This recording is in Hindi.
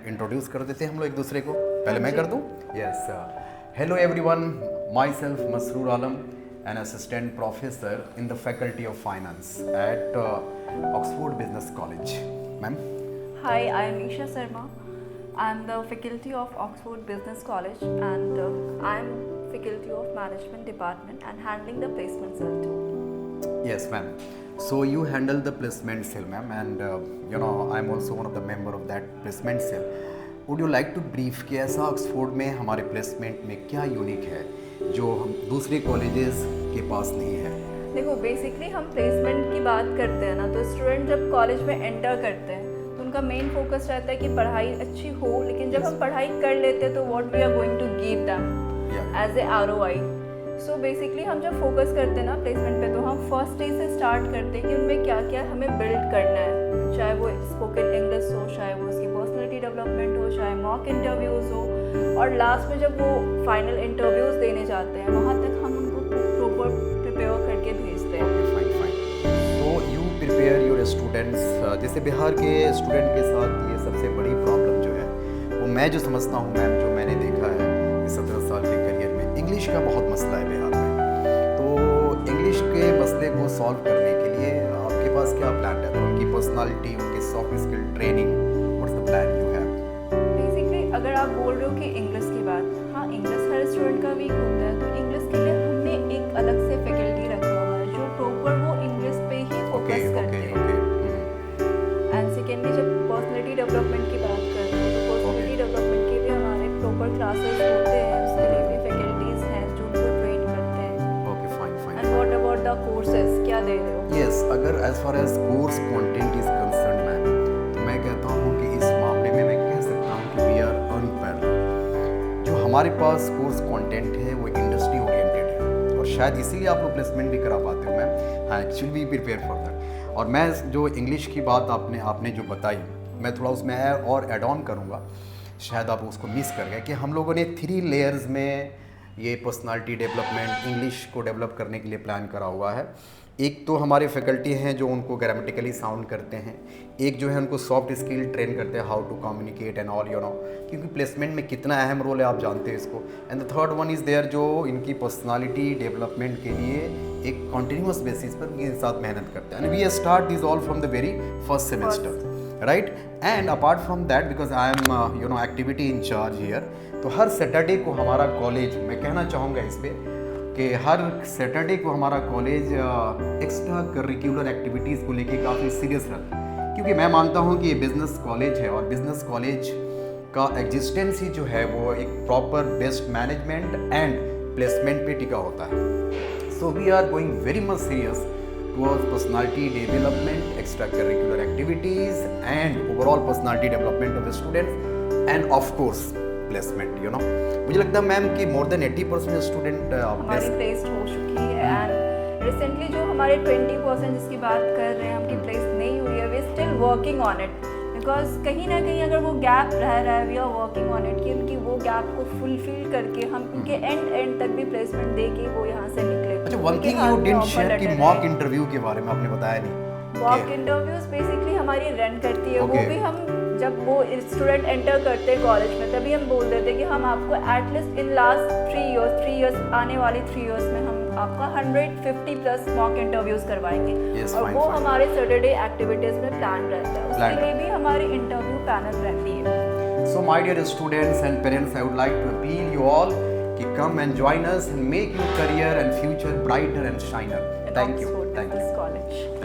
इंट्रोड्यूस कर देते हैं हम लोग एक दूसरे को। पहले मैं कर दूं? Yes. Hello everyone, my self Masroor Alam, an assistant professor in the faculty of finance at Oxford business college. Ma'am. Hi, I am Isha Sharma. I am the faculty of Oxford Business College and I am faculty of Management Department and handling the placement cell too. Yes, ma'am. So you handle the placement cell, ma'am, and I'm also one of the member of that placement cell. Would you like to brief कि ऐसा ऑक्सफोर्ड में हमारे प्लेसमेंट में क्या यूनिक है जो हम दूसरे कॉलेजेस के पास नहीं है? देखो, बेसिकली हम प्लेसमेंट की बात करते हैं ना, तो स्टूडेंट जब कॉलेज में एंटर करते हैं तो उनका मेन फोकस रहता है कि पढ़ाई अच्छी हो, लेकिन जब हम पढ़ाई कर लेते हैं तो what we are going to give them as a ROI। So basically हम जब फोकस करते हैं ना प्लेसमेंट पे, तो हम फर्स्ट डे से स्टार्ट करते हैं कि उनमें क्या क्या हमें बिल्ड करना है, चाहे वो स्पोकन इंग्लिश हो, चाहे वो उसकी पर्सनैलिटी डेवलपमेंट हो, चाहे मॉक इंटरव्यूज़ हो, और लास्ट में जब वो फाइनल इंटरव्यूज़ देने जाते हैं वहाँ तक हम उनको प्रॉपर प्रिपेयर करके भेजते हैं। तो यू प्रिपेयर योर स्टूडेंट्स। जैसे बिहार के स्टूडेंट के साथ ये सबसे बड़ी प्रॉब्लम जो है वो मैं जो समझता हूँ मैम, जो मैंने देखा है इस 17 साल के करियर में, इंग्लिश का बहुत मसला है बिहार में। तो इंग्लिश के मसले को सॉल्व करने के लिए आपके पास क्या प्लान है? उनकी पर्सनालिटी, उनकी soft skill training, what's the plan you have? Basically अगर आप बोल रहे हो कि इंग्लिश की बात, हाँ इंग्लिश हर स्टूडेंट का वीक होता है, तो इंग्लिश के लिए हमने एक अलग से फैकल्टी रखा हुआ है जो प्रॉपर वो इंग्लिश पे ही फोकस करते हैं। एंड सेकेंडली जब पर्सनैलिटी डेवलपमेंट की बात करते हैं तो पर्सनैलिटी डेवलपमेंट के लिए हमारे प्रॉपर क्लासेस होते हैं, उसके लिए भी फैकल्टीज हैं जो उनको ट्रेन करते हैं। Okay, fine. And what about the courses, क्या दे रहे हो? यस, अगर as far as course content is concern ma'am, तो मैं कहता हूँ कि इस मामले में मैं कह सकता हूँ कि वी आर अनपैरेलल्ड। जो हमारे पास कोर्स कंटेंट है वो इंडस्ट्री ओरिएंटेड है, और शायद इसीलिए आप लोग प्लेसमेंट भी करा पाते हो मैम। हाँ, actually we prepare for that. और मैं जो इंग्लिश की बात आपने जो बताई, मैं थोड़ा उसमें और ऐड ऑन करूँगा, शायद आप उसको मिस कर गए, कि हम लोगों ने 3 लेयर्स में ये पर्सनालिटी डेवलपमेंट इंग्लिश को डेवलप करने के लिए प्लान करा हुआ है। एक तो हमारे फैकल्टी हैं जो उनको ग्रामेटिकली साउंड करते हैं, एक जो है उनको सॉफ्ट स्किल ट्रेन करते हैं, how to communicate and all क्योंकि प्लेसमेंट में कितना अहम रोल है आप जानते हैं इसको। And the third one is there, जो इनकी पर्सनालिटी डेवलपमेंट के लिए एक कॉन्टीन्यूस बेसिस पर उनके साथ मेहनत करते हैं। And we start this all from the very first semester, right? And apart from that, because I am activity in charge here, तो हर सैटरडे को हमारा कॉलेज, मैं कहना चाहूँगा इस पर कि हर सैटरडे को हमारा कॉलेज एक्स्ट्रा करिकुलर एक्टिविटीज़ को लेके काफ़ी सीरियस रहता है, क्योंकि मैं मानता हूँ कि ये बिज़नेस कॉलेज है, और बिज़नेस कॉलेज का एग्जिस्टेंस ही जो है वो एक proper best management and placement पे टिका होता है। So we are going very much serious towards personality development, extracurricular activities and overall personality development of the students and of course placement, मुझे लगता है मैम कि मोर देन 80% स्टूडेंट हमारी प्लेस्ड हो चुकी है। एंड रिसेंटली जो हमारे 20% जिसकी बात कर रहे हैं हम कि प्लेस नहीं हुई है, we still working on it, because कहीं ना कहीं अगर वो गैप रह रहा है, we are working on it कि उनकी वो गैप को फुलफिल करके हम उनके एंड तक भी प्लेसमेंट दे के वो यहाँ से निकले। अच्छा, one thing you didn't share कि मॉक इंटरव्यू के बारे में आपने बताया नहीं। मॉक इंटरव्यूज बेसिकली हमारी रन करती है, वो भी हम जब वो स्टूडेंट एंटर करते हैं कॉलेज में तभी हम बोल देते हैं कि हम आपको एटलीस्ट इन लास्ट 3 इयर्स आने वाले 3 इयर्स में हम आपका 150+ मॉक इंटरव्यूज करवाएंगे। और वो हमारे सैटरडे एक्टिविटीज में प्लान रहता है, उसके लिए भी हमारी इंटरव्यू पैनल रहती है। So my dear students and parents, I would like to appeal you all to come and join us and make your career and future brighter and shiner. Thank you. Oxford Business College.